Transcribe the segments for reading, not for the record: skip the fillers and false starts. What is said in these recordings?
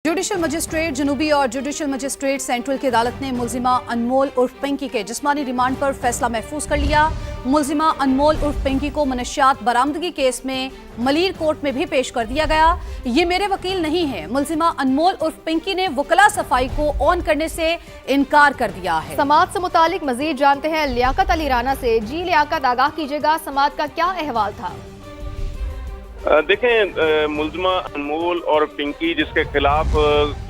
Judicial magistrate जनूबी और judicial magistrate central की अदालत ने मुलजिमा अनमोल उर्फ पिंकी के जिस्मानी रिमांड पर फैसला महफूज कर लिया। मुलजिमा अनमोल उर्फ पिंकी को मनशियात बरामदगी केस में मलीर कोर्ट में भी पेश कर दिया गया। ये मेरे वकील नहीं है। मुलजिमा अनमोल उर्फ पिंकी ने वकला सफाई को ऑन करने से इनकार कर दिया है। समात से मुतालिक मजीद जानते हैं लियाकत अली राना से। जी लियाकत, आगाह कीजिएगा, समात का क्या अहवाल था? देखें, मुलजिमा अनमोल और पिंकी जिसके खिलाफ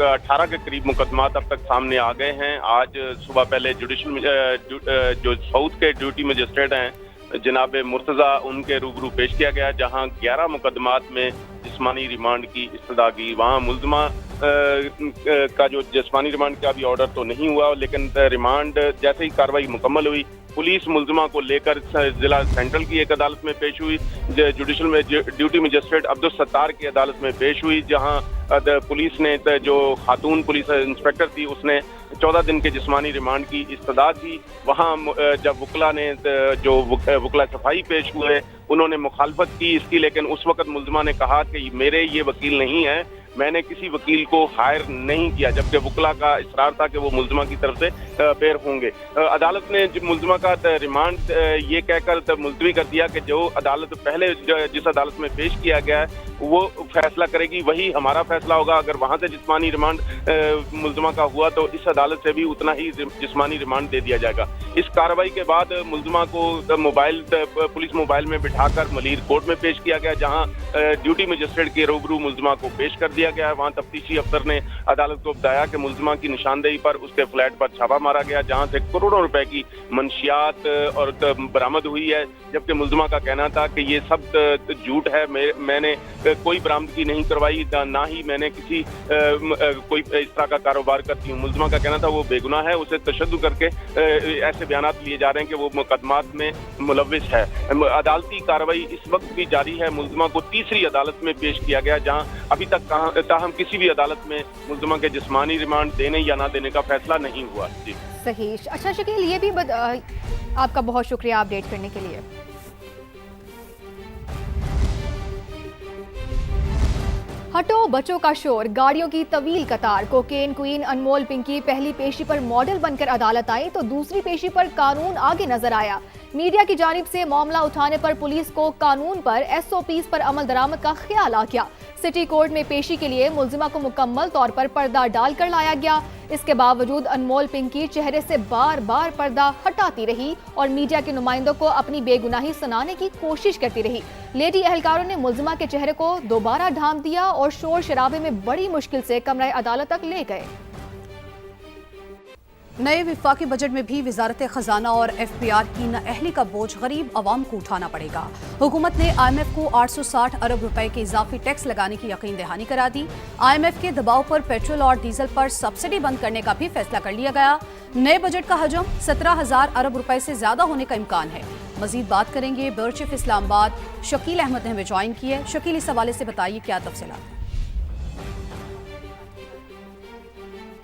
18 के करीब मुकदमात अब तक सामने आ गए हैं। आज सुबह पहले जुडिशल जो साउथ के ड्यूटी मजिस्ट्रेट हैं जनाब मुर्तज़ा, उनके रूबरू पेश किया गया, जहां 11 मुकदमात में जिस्मानी रिमांड की इस्तदा की। वहां मुलजिमा का जो जिस्मानी रिमांड का भी ऑर्डर तो नहीं हुआ, लेकिन रिमांड जैसे ही कार्रवाई मुकम्मल हुई, पुलिस मुलजिमा को लेकर जिला सेंट्रल की एक अदालत में पेश हुई। जुडिशल में ड्यूटी मजिस्ट्रेट अब्दुल सत्तार की अदालत में पेश हुई, जहां पुलिस ने जो खातून पुलिस इंस्पेक्टर थी उसने 14 दिन के जिस्मानी रिमांड की इस्तदा की। वहां जब वकला ने जो वकला सफाई पेश हुए उन्होंने मुखालफत की इसकी, लेकिन उस वक्त मुलजिमा ने कहा कि मेरे ये वकील नहीं है, मैंने किसी वकील को हायर नहीं किया, जबकि वकला का इसरार था कि वो मुलजिमा की तरफ से पेश होंगे। अदालत ने मुलजिमा का रिमांड ये कहकर मुलतवी कर दिया कि जो अदालत पहले जिस अदालत में पेश किया गया है वो फैसला करेगी, वही हमारा फैसला होगा। अगर वहां से जिस्मानी रिमांड मुलजिमा का हुआ तो इस अदालत से भी उतना ही जिस्मानी रिमांड दे दिया जाएगा। इस कार्रवाई के बाद मुलजिमा को पुलिस मोबाइल में बिठाकर मलीर कोर्ट में पेश किया गया, जहां ड्यूटी मजिस्ट्रेट के रूबरू मुलजिमा को पेश कर दिया गया। वहां तफ्तीशी अफसर ने अदालत को बताया कि मुलजिमा की निशानदेही पर उसके फ्लैट पर छापा मारा गया, जहां से करोड़ों रुपए की मनशियात और बरामद हुई है, जबकि मुलजिमा का कहना था कि ये सब झूठ है, मैंने कोई बरामदगी नहीं करवाई, ना ही मैंने किसी कोई इस तरह का कारोबार करती हूँ। मुलजिमा का कहना था वो बेगुनाह है, उसे तशद्दुद करके ऐसे बयानात लिए जा रहे हैं कि वो मुकदमात में मुलव्विस है। अदालती कार्रवाई इस वक्त भी जारी है। मुलजिमा को तीसरी अदालत में पेश किया गया, जहां अभी तक ताहम किसी भी अदालत में मुलजिमा के जिस्मानी रिमांड देने या ना देने का फैसला नहीं हुआ। जी सही। अच्छा शकील, ये भी आपका बहुत शुक्रिया अपडेट करने के लिए। हटो बच्चों का शोर, गाड़ियों की तवील कतार। कोकेन क्वीन अनमोल पिंकी पहली पेशी पर मॉडल बनकर अदालत आई तो दूसरी पेशी पर कानून आगे नजर आया। मीडिया की जानिब से मामला उठाने पर पुलिस को कानून पर SOPs पर अमल दरामद का ख्याल आ गया। सिटी कोर्ट में पेशी के लिए मुलजिमा को मुकम्मल तौर पर पर्दा डालकर लाया गया। इसके बावजूद अनमोल पिंकी चेहरे से बार बार पर्दा हटाती रही और मीडिया के नुमाइंदों को अपनी बेगुनाही सुनाने की कोशिश करती रही। लेडी एहलकारों ने मुलजिमा के चेहरे को दोबारा ढांप दिया और शोर शराबे में बड़ी मुश्किल से कमरा अदालत तक ले गए। नए विफाकी बजट में भी वजारत खजाना और FPR की नाअहली का बोझ गरीब आवाम को उठाना पड़ेगा। हुकूमत ने IMF को 860 अरब रुपए के इजाफी टैक्स लगाने की यकीन दहानी करा दी। IMF के दबाव पर पेट्रोल और डीजल पर सब्सिडी बंद करने का भी फैसला कर लिया गया। नए बजट का हजम 17,000 अरब रुपए से ज्यादा होने का इम्कान है। मजीद बात करेंगे ब्यूरो चीफ इस्लामाबाद शकील अहमद ने हमें ज्वाइन की है। शकील, इस हवाले से बताइए क्या तफसीलात?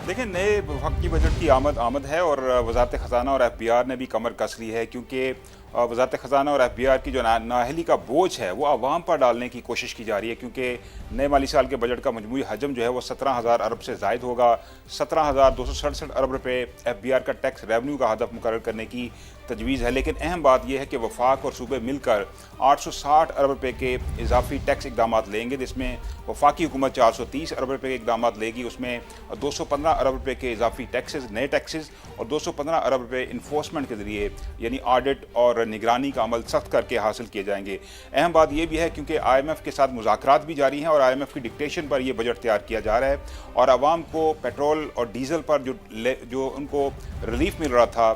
देखिए, नए वफाकी बजट की आमद है और वजारत खजाना और FPR ने भी कमर कस ली है, क्योंकि वजारत खजाना और FPR की जो नाअहली का बोझ है वो आवाम पर डालने की कोशिश की जा रही है, क्योंकि नए माली साल के बजट का मजमूई हजम जो है वो 17,000 अरब से ज़ायद होगा। 17,267 अरब रुपये FPR का टैक्स रेवन्यू का हदफ मुकर्रर करने की तजवीज़ है। लेकिन अहम बात यह है कि वफाक और सूबे मिलकर 860 अरब रुपये के इजाफी टैक्स इकदाम लेंगे, जिसमें वफाकी हुकूमत 430 अरब रुपये के इकदाम लेगी। उसमें 215 अरब रुपये के इजाफी टैक्सेस, नए टैक्सेस और 215 अरब रुपये इन्फोर्समेंट के ज़रिए यानी ऑडिट और निगरानी का अमल सख्त करके हासिल किए जाएंगे। अहम बात यह भी है क्योंकि IMF के साथ मुज़ाकरात भी जारी हैं और IMF की डिक्टेशन पर यह बजट तैयार किया जा रहा है और आवाम को पेट्रोल और डीजल पर जो उनको रिलीफ मिल रहा था,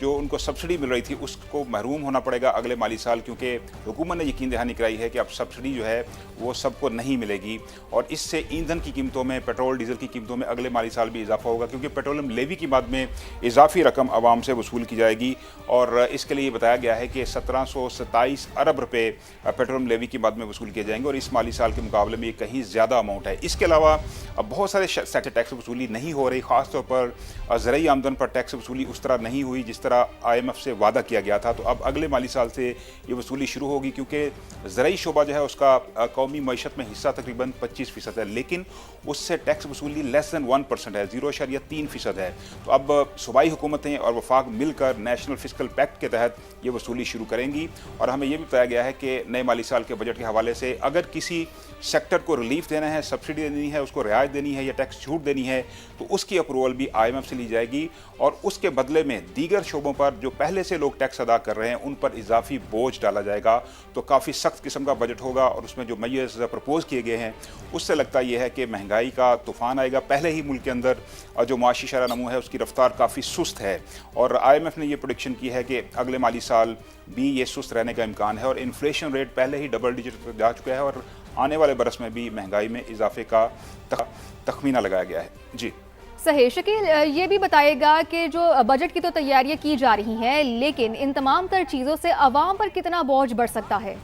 जो उनको सब्सिडी मिल रही थी, उसको महरूम होना पड़ेगा अगले माली साल, क्योंकि हुकूमत ने यकीन दहानी कराई है कि अब सब्सिडी जो है वो सबको नहीं मिलेगी और इससे ईंधन की कीमतों में, पेट्रोल डीजल की कीमतों में अगले माली साल भी इजाफा होगा, क्योंकि पेट्रोलियम लेवी की मद में इजाफी रकम आवाम से वसूल की जाएगी और इसके लिए बताया गया है कि 1727 अरब रुपये पेट्रोलियम लेवी की मद में वसूल किए जाएंगे और इस माली साल के मुकाबले में ये कहीं ज़्यादा अमाउंट है। इसके अलावा अब बहुत सारे सेक्टर टैक्स वसूली नहीं हो रही, ख़ासतौर पर ज़रूरी आमदन पर टैक्स वसूली उस तरह नहीं हुई जिस तरह IMF IMF से वादा किया गया था। तो अब अगले माली साल से ये वसूली शुरू होगी, क्योंकि ज़राई शोबा जो है उसका कौमी मईशत में हिस्सा तकरीबन 25% है, लेकिन उससे टैक्स वसूली लेस दैन 1% है, 0.3% है। तो अब सूबाई हुकूमतें और वफाक मिलकर नेशनल फिस्कल पैक्ट के तहत ये वसूली शुरू करेंगी। और हमें ये भी बताया गया है कि नए माली साल के बजट के हवाले से अगर किसी सेक्टर को रिलीफ देना है, सब्सिडी देनी है, उसको रियायत देनी है या टैक्स छूट देनी है, तो उसकी अप्रूवल भी IMF से ली जाएगी और उसके बदले में दीगर शोबों पर जो पहले से लोग टैक्स अदा कर रहे हैं उन पर इजाफी बोझ डाला जाएगा। तो काफ़ी सख्त किस्म का बजट होगा और उसमें जो मेजर्स प्रपोज किए गए हैं उससे लगता यह है कि महंगाई का तूफान आएगा। पहले ही मुल्क के अंदर जो माशी शरह नमू है उसकी रफ्तार काफ़ी सुस्त है और IMF ने यह प्रेडिक्शन की है कि अगले माली साल भी ये सुस्त रहने का इम्कान है और इन्फ्लेशन रेट पहले ही डबल डिजिट तक जा चुका है और आने वाले बरस में भी महंगाई में इजाफे का तखमीना लगाया गया है। जी सही। शकील, ये भी बताएगा कि जो बजट की तो तैयारियां की जा रही हैं, लेकिन इन तमाम तर चीज़ों से अवाम पर कितना बोझ बढ़ सकता है?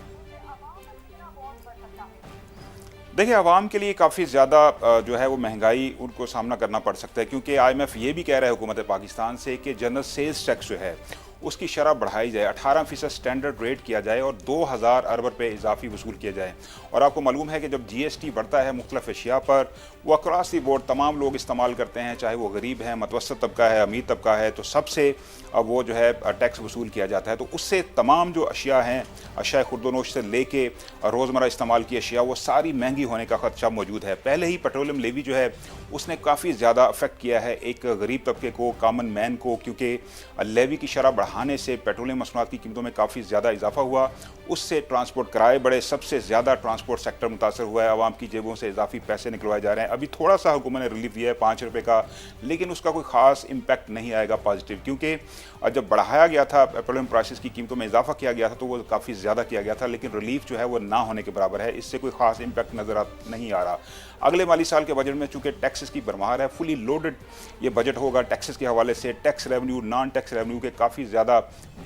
देखिए, आवाम के लिए काफ़ी ज़्यादा जो है वो महंगाई उनको सामना करना पड़ सकता है, क्योंकि IMF ये भी कह रहा है हुकूमत पाकिस्तान से कि जनरल सेल्स टैक्स जो है उसकी शरह बढ़ाई जाए, 18% स्टैंडर्ड रेट किया जाए और 2000 अरब रुपये इजाफी वसूल किया जाए। और आपको मालूम है कि जब GST बढ़ता है मुख्तलिफ अशिया पर, वो अक्रॉस दी बोर्ड तमाम लोग इस्तेमाल करते हैं, चाहे वो गरीब हैं, मतवसत तबका है, अमीर तबका है, तो सबसे वो जो है टैक्स वसूल किया जाता है। तो उससे तमाम जो अशिया हैं, अशिया खुर्दोनोश से लेके रोज़मर्रा इस्तेमाल की अशिया, वो सारी महंगी होने का खदशा मौजूद है। पहले ही पेट्रोलियम लेवी जो है उसने काफ़ी ज़्यादा अफेक्ट किया है एक गरीब तबके को, कॉमन मैन को, क्योंकि लेवी की शरह बढ़ाने से पेट्रोलियम मसनूआत की कीमतों में काफ़ी ज़्यादा इजाफा हुआ, उससे ट्रांसपोर्ट किराए बढ़े, सबसे ज़्यादा ट्रांसपोर्ट सेक्टर मुतासर हुआ है, आवाम की जेबों से इजाफी पैसे निकलवाए जा रहे हैं। अभी थोड़ा सा हुकूमत ने रिलीफ दिया है 5 रुपये का, लेकिन उसका कोई ख़ास इम्पैक्ट नहीं आएगा पॉजिटिव, क्योंकि जब बढ़ाया गया था पेट्रोलियम प्राइसेस की कीमतों में इजाफा किया गया था तो वो काफ़ी ज़्यादा किया गया था, लेकिन रिलीफ जो है वो ना होने के बराबर है, इससे कोई ख़ास इम्पैक्ट नज़र नहीं आ रहा। अगले माली साल के बजट में चूँकि टैक्सेस की भरमार है, फुली लोडेड ये बजट होगा। टैक्सेस के हवाले से tax revenue, non tax revenue के काफ़ी ज़्यादा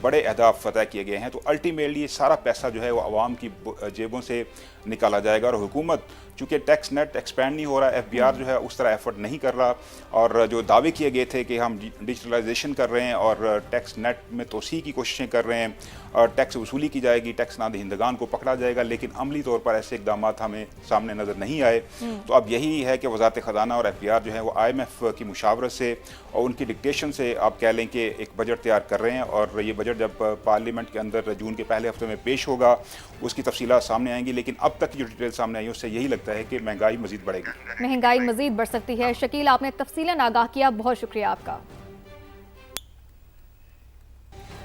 बड़े अहदाफ फतह किए गए हैं। तो अल्टीमेटली ये सारा पैसा जो है वो आवाम की जेबों से निकाला जाएगा और हुकूमत चूँकि टैक्स नेट एक्सपेंड नहीं हो रहा, FBR जो है उस तरह एफर्ट नहीं कर रहा, और जो दावे किए गए थे कि हम डिजिटलाइजेशन कर रहे हैं और टैक्स नेट में तोसी की कोशिशें कर रहे हैं और टैक्स वसूली की जाएगी, टैक्स ना दहिंदगान को पकड़ा जाएगा, लेकिन अमली तौर पर ऐसे इकदाम हमें सामने नज़र नहीं आए। तो अब यही है कि वज़ारत ख़जाना और FBR जो है वो IMF की मुशावरत से और उनकी डिक्टेशन से आप कह लें कि एक बजट तैयार कर रहे हैं, और ये बजट जब पार्लियामेंट के अंदर जून के पहले हफ्ते में पेश होगा उसकी तफसीलात सामने आएंगी। लेकिन अब तक की जो डिटेल सामने आई है उससे यही लगता है कि महंगाई मज़ीद बढ़ेगी, महंगाई मज़ीद बढ़ सकती है। शकील, आपने तफसीलन आगाह किया, बहुत शुक्रिया आपका।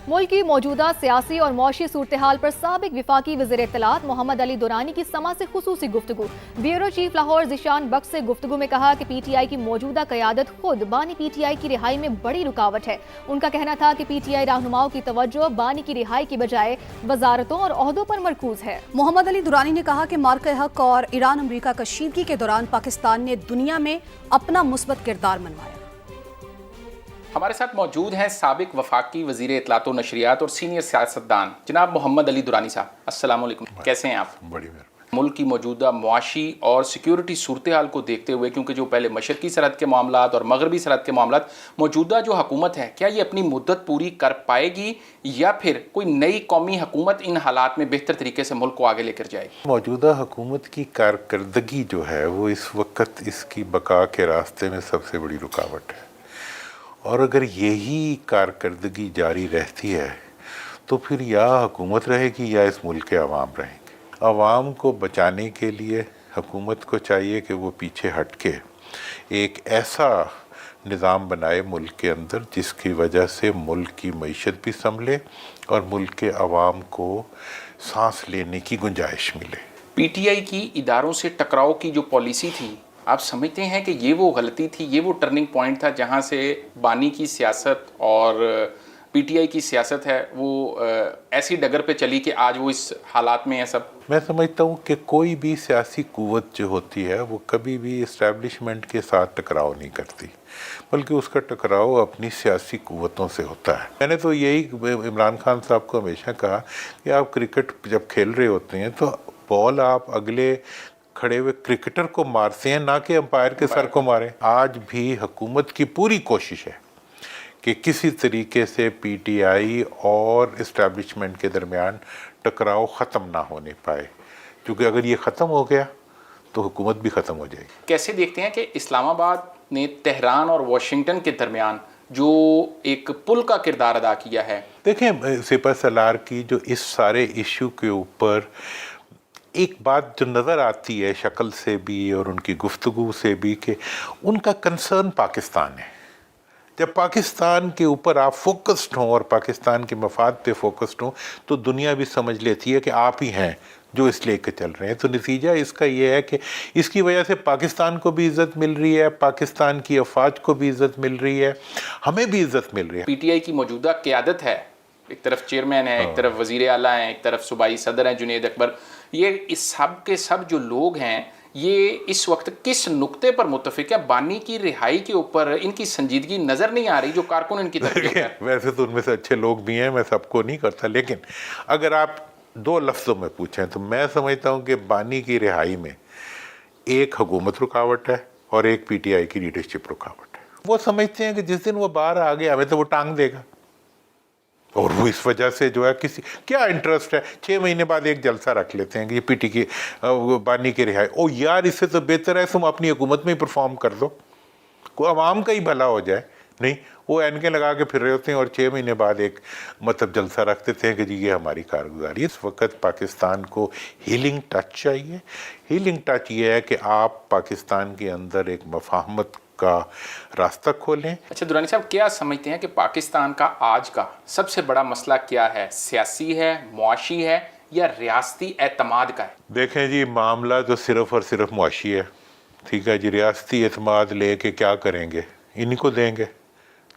मुल्क की मौजूदा सियासी और मौशी सूरत हाल पर साबिक विफाकी वज़ीर इत्तलात मोहम्मद अली दुरानी की समा से खुसूसी गुफ्तगू। ब्यूरो चीफ लाहौर ज़ीशान बख्श से गुफ्तगू में कहा कि PTI की मौजूदा क़यादत खुद बानी PTI की रिहाई में बड़ी रुकावट है। उनका कहना था कि PTI रहनुमाओं की तवज्जो बानी की रिहाई की बजाय वजारतों और ओहदों पर मरकूज है। मोहम्मद अली दुरानी ने कहा कि मार्के हक और ईरान अमरीका कशीदगी के दौरान पाकिस्तान ने दुनिया में अपना मुस्बत किरदार मनवाया। हमारे साथ मौजूद हैं साबिक वफाकी वज़ीर इत्तलात व नशरियात और सीनियर सियासतदान जनाब मोहम्मद अली दुरानी साहब। अस्सलाम वालेकुम, कैसे हैं आप? बड़ी मुल्क की मौजूदा मुआशी और सिक्योरिटी सूरत हाल को देखते हुए, क्योंकि जो पहले मशरकी सरहद के मामलात और मगरबी सरहद के मामलात, मौजूदा जो हुकूमत है क्या ये अपनी मुद्दत पूरी कर पाएगी या फिर कोई नई कौमी हुकूमत इन हालात में बेहतर तरीके से मुल्क को आगे लेकर जाएगी? मौजूदा हुकूमत की कारकर्दगी जो है वो इस वक्त इसकी बका के रास्ते में सबसे बड़ी रुकावट है, और अगर यही कारकर्दगी जारी रहती है तो फिर या हुकूमत रहेगी या इस मुल्क के अवाम रहेंगे। अवाम को बचाने के लिए हुकूमत को चाहिए कि वो पीछे हट के एक ऐसा निज़ाम बनाए मुल्क के अंदर जिसकी वजह से मुल्क की मईशत भी संभले और मुल्क के अवाम को सांस लेने की गुंजाइश मिले। PTI की इदारों से टकराव की जो पॉलिसी थी, आप समझते हैं कि ये वो गलती थी, ये वो टर्निंग पॉइंट था जहाँ से बानी की सियासत और PTI की सियासत है वो ऐसी डगर पे चली कि आज वो इस हालात में है सब? मैं समझता हूँ कि कोई भी सियासी कुव्वत जो होती है वो कभी भी इस्टेब्लिशमेंट के साथ टकराव नहीं करती, बल्कि उसका टकराव अपनी सियासी कुव्वतों से होता है। मैंने तो यही इमरान खान साहब को हमेशा कहा कि आप क्रिकेट जब खेल रहे होते हैं तो बॉल आप अगले खड़े हुए क्रिकेटर को मारते हैं, ना कि अंपायर के सर को मारें। आज भी हुकूमत की पूरी कोशिश है کہ کسی طریقے سے پی ٹی آئی اور اسٹیبلشمنٹ کے درمیان ٹکراؤ ختم نہ ہونے پائے، کیونکہ اگر یہ ختم ہو گیا تو حکومت بھی ختم ہو جائے گی۔ کیسے دیکھتے ہیں کہ اسلام آباد نے تہران اور واشنگٹن کے درمیان جو ایک پل کا کردار ادا کیا ہے؟ دیکھیں سپہ سالار کی جو اس سارے ایشو کے اوپر ایک بات جو نظر آتی ہے شکل سے بھی اور ان کی گفتگو سے بھی، کہ ان کا کنسرن پاکستان ہے۔ جب پاکستان کے اوپر آپ فوکسڈ ہوں اور پاکستان کے مفاد پہ فوکسڈ ہوں تو دنیا بھی سمجھ لیتی ہے کہ آپ ہی ہیں جو اس لے کے چل رہے ہیں۔ تو نتیجہ اس کا یہ ہے کہ اس کی وجہ سے پاکستان کو بھی عزت مل رہی ہے، پاکستان کی افواج کو بھی عزت مل رہی ہے، ہمیں بھی عزت مل رہی ہے۔ پی ٹی آئی کی موجودہ قیادت ہے، ایک طرف چیئرمین ہے، ایک طرف وزیر اعلیٰ ہیں، ایک طرف صوبائی صدر ہیں جنید اکبر، یہ اس سب کے سب جو لوگ ہیں یہ اس وقت کس نقطے پر متفق ہے؟ بانی کی رہائی کے اوپر ان کی سنجیدگی نظر نہیں آ رہی جو کارکن ان کی طرف ہے۔ ویسے تو ان میں سے اچھے لوگ بھی ہیں، میں سب کو نہیں کرتا، لیکن اگر آپ دو لفظوں میں پوچھیں تو میں سمجھتا ہوں کہ بانی کی رہائی میں ایک حکومت رکاوٹ ہے اور ایک پی ٹی آئی کی لیڈرشپ رکاوٹ ہے۔ وہ سمجھتے ہیں کہ جس دن وہ باہر آ گیا ہمیں تو وہ ٹانگ دے گا، اور وہ اس وجہ سے جو ہے کیا انٹرسٹ ہے 6 مہینے بعد ایک جلسہ رکھ لیتے ہیں کہ یہ پی ٹی کی بانی کی رہائی۔ او یار اس سے تو بہتر ہے تم اپنی حکومت میں ہی پرفارم کر دو، کوئی عوام کا ہی بھلا ہو جائے۔ نہیں، وہ اینکیں لگا کے پھر رہے ہوتے ہیں اور 6 مہینے بعد ایک جلسہ رکھ دیتے ہیں کہ جی یہ ہماری کارگزاری۔ اس وقت پاکستان کو ہیلنگ ٹچ چاہیے۔ ہیلنگ ٹچ یہ ہے کہ آپ پاکستان کے اندر ایک مفاہمت کا راستہ کھولیں۔ اچھا درانی صاحب، کیا سمجھتے ہیں کہ پاکستان کا آج کا سب سے بڑا مسئلہ کیا ہے؟ سیاسی ہے، معاشی ہے، یا ریاستی اعتماد کا ہے؟ دیکھیں جی، معاملہ تو صرف اور صرف معاشی ہے، ٹھیک ہے جی۔ ریاستی اعتماد لے کے کیا کریں گے؟ انہی کو دیں گے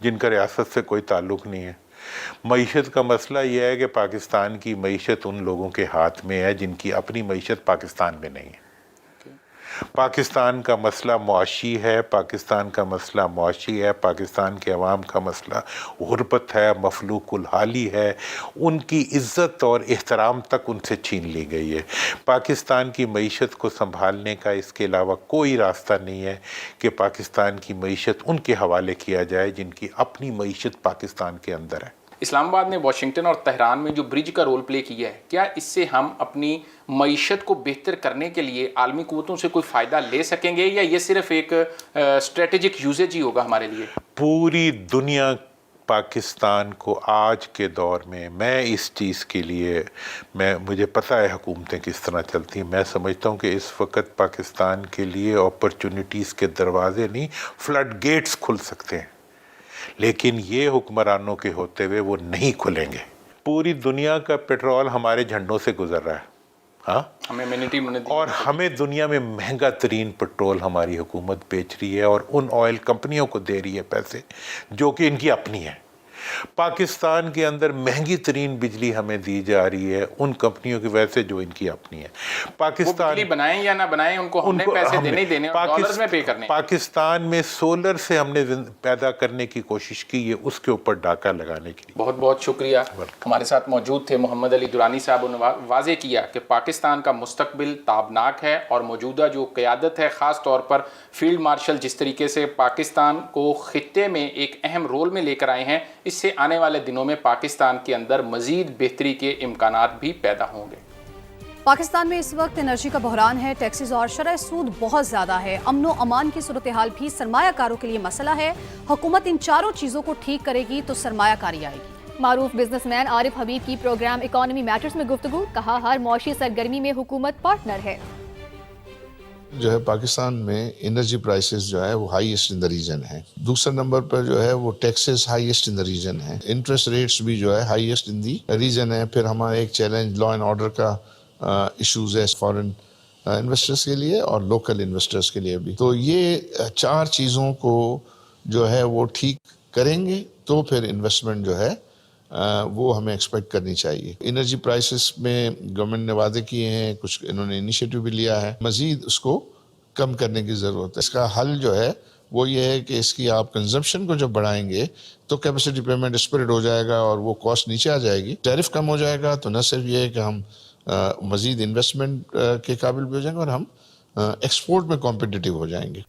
جن کا ریاست سے کوئی تعلق نہیں ہے۔ معیشت کا مسئلہ یہ ہے کہ پاکستان کی معیشت ان لوگوں کے ہاتھ میں ہے جن کی اپنی معیشت پاکستان میں نہیں ہے۔ پاکستان کا مسئلہ معاشی ہے، پاکستان کا مسئلہ معاشی ہے، پاکستان کے عوام کا مسئلہ غربت ہے، مفلوق الحالی ہے، ان کی عزت اور احترام تک ان سے چھین لی گئی ہے۔ پاکستان کی معیشت کو سنبھالنے کا اس کے علاوہ کوئی راستہ نہیں ہے کہ پاکستان کی معیشت ان کے حوالے کیا جائے جن کی اپنی معیشت پاکستان کے اندر ہے۔ اسلام آباد نے واشنگٹن اور تہران میں جو برج کا رول پلے کیا ہے، کیا اس سے ہم اپنی معیشت کو بہتر کرنے کے لیے عالمی قوتوں سے کوئی فائدہ لے سکیں گے، یا یہ صرف ایک اسٹریٹجک یوزیج ہی ہوگا ہمارے لیے؟ پوری دنیا پاکستان کو آج کے دور میں اس چیز کے لیے مجھے پتہ ہے حکومتیں کس طرح چلتی ہیں، میں سمجھتا ہوں کہ اس وقت پاکستان کے لیے اپرچونٹیز کے دروازے نہیں، فلڈ گیٹس کھل سکتے ہیں، لیکن یہ حکمرانوں کے ہوتے ہوئے وہ نہیں کھلیں گے۔ پوری دنیا کا پیٹرول ہمارے جھنڈوں سے گزر رہا ہے، ہاں، اور ہمیں دنیا میں مہنگا ترین پیٹرول ہماری حکومت بیچ رہی ہے اور ان آئل کمپنیوں کو دے رہی ہے پیسے جو کہ ان کی اپنی ہیں۔ پاکستان کے اندر مہنگی ترین بجلی ہمیں دی جا رہی ہے ان کمپنیوں کی وجہ سے جو ان کی اپنی ہے۔ پاکستان بجلی بنائیں یا نہ بنائیں، ان کو ہم نے پیسے دینے ہی دینے اور ڈالرز میں پے کرنے۔ پاکستان میں سولر سے ہم نے پیدا کرنے کی کوشش کی ہے، اس کے اوپر ڈاکہ لگانے کی۔ بہت بہت شکریہ۔ ہمارے ساتھ موجود تھے محمد علی درانی صاحب، نے واضح کیا کہ پاکستان کا مستقبل تابناک ہے اور موجودہ جو قیادت ہے، خاص طور پر فیلڈ مارشل جس طریقے سے پاکستان کو خطے میں ایک اہم رول میں لے کر آئے ہیں، اس سے آنے والے دنوں میں پاکستان کے اندر مزید بہتری کے امکانات بھی پیدا ہوں گے۔ پاکستان میں اس وقت انرجی کا بحران ہے، ٹیکسز اور شرح سود بہت زیادہ ہے، امن و امان کی صورتحال بھی سرمایہ کاروں کے لیے مسئلہ ہے۔ حکومت ان چاروں چیزوں کو ٹھیک کرے گی تو سرمایہ کاری آئے گی۔ معروف بزنس مین عارف حبیب کی پروگرام اکانومی میٹرز میں گفتگو، کہا ہر معاشی سرگرمی میں حکومت پارٹنر ہے۔ جو ہے پاکستان میں انرجی پرائسز جو ہے وہ ہائیسٹ ان دا ریجن ہے، دوسرے نمبر پر جو ہے وہ taxes highest in the region ہے، انٹرسٹ ریٹس بھی جو ہے ہائیسٹ ان دی ریجن ہے۔ پھر ہمارا ایک چیلنج لا اینڈ آرڈر کا ایشوز ہے فارن انویسٹرز کے لیے اور لوکل انویسٹرز کے لیے بھی۔ تو یہ 4 چیزوں کو جو ہے وہ ٹھیک کریں گے تو پھر انویسٹمنٹ جو ہے وہ ہمیں ایکسپیکٹ کرنی چاہیے۔ انرجی پرائسز میں گورنمنٹ نے وعدے کیے ہیں، کچھ انہوں نے انیشیٹو بھی لیا ہے، مزید اس کو کم کرنے کی ضرورت ہے۔ اس کا حل جو ہے وہ یہ ہے کہ اس کی آپ کنزمپشن کو جب بڑھائیں گے تو کیپیسٹی پیمنٹ اسپرٹ ہو جائے گا اور وہ کاسٹ نیچے آ جائے گی، ٹیرف کم ہو جائے گا، تو نہ صرف یہ ہے کہ ہم مزید انویسٹمنٹ کے قابل بھی ہو جائیں گے اور ہم ایکسپورٹ میں کمپیٹیٹیو ہو جائیں گے۔